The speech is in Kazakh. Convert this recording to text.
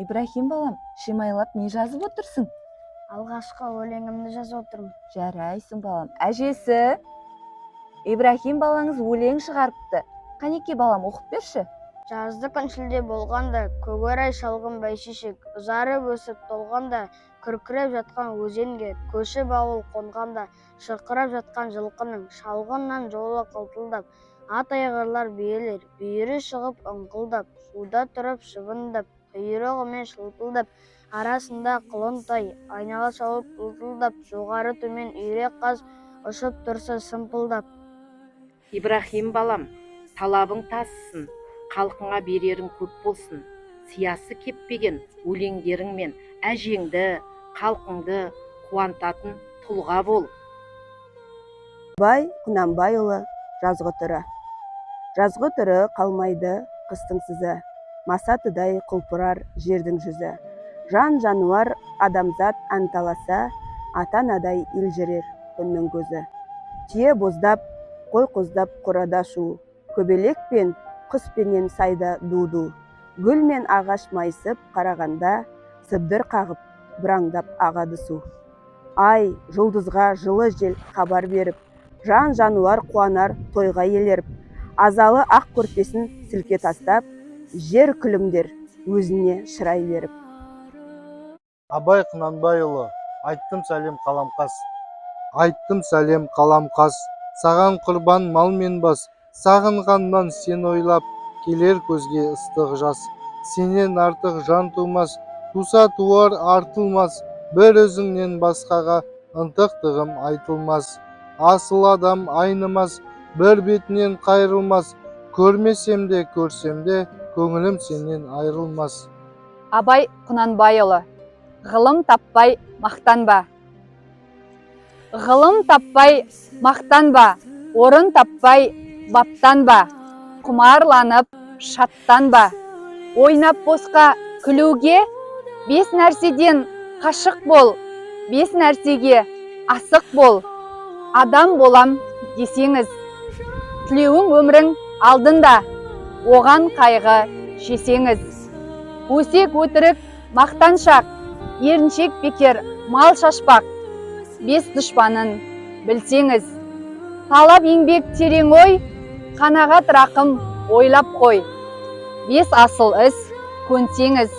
Ибрахим балам, шимайлап не жазып отырсың? Алғашқы өлеңімді жазып отырмын. Жарайсың балам. Әжесі, Ибрахим балаңыз өлең шығарыпты. Қанеке балам, оқып берші. Жазды күншілде болғанда, көгерай шалғын бәйшешек, ұзарып өсіп толғанда, күркіреп жатқан өзенге, көшіп ауыл қонғанда, шырқырап жатқан жылқының шалғыннан жолы қылтылдап, ат айғырлар биелер, бүйірі шығып ыңқылдап, суда тұрып шыбындап, құйрығымен шылпылдап, арасында құлынтай, айнала шауып ұлтылдап, жоғары төмен үйрек қаз ұшып тұрса сымпылдап. Ибрахим балам, талабың тасысын, халқыңа берерің көп болсын. Сиясы кеппеген өлеңдеріңмен әжеңді, халқыңды қуантатын тұлға бол. Абай Құнанбайұлы жазғытұры. Жазғытұры қалмайды қыстың сызы, масатыдай құлпырар жердің жүзі. Жан жануар адамзат анталаса, ата-анадай елжірер күннің көзі. Түйе боздап, қой қоздап қорада шу, көбелек пен құс пенен сайда ду-ду. Гүл мен ағаш майысып қарағанда, сыбдыр қағып, бұраңдап ағады су. Ай, жұлдызға жылы жел хабар беріп, жан жануар қуанар тойға елеріп, азалы ақ көрпесін сілке тастап, жер күлімдер өзіне шырай беріп. Абай Құнанбайұлы, айттым сәлем қаламқас. Айттым сәлем қаламқас, саған құрбан мал мен бас, сағынғаннан сен ойлап, келер көзге ыстық жас. Сенен артық жан тумас, туса туар артылмас, бір өзіңнен басқаға ынтықтығым айтылмас. Асыл адам айнымас, бір бетінен қайрылмас, көрмесем де көрсем де, көңілім сенен айрылмас. Абай Құнанбайұлы, ғылым таппай мақтанба. Ғылым таппай мақтанба, орын таппай баптанба, құмарланып шаттанба. Ойнап босқа күлуге, 5 нәрседен қашық бол, 5 нәрсеге асық бол. Адам болам десеңіз, тілеуің өмірің алдында, оған қайғы жесеңіз. Өсек өтірік мақтаншақ, еріншек бекер мал шашпақ, 5 дұшпанын білсеңіз. Талап еңбек терең ой, қанағат рақым ойлап қой, 5 асыл іс көнсеңіз.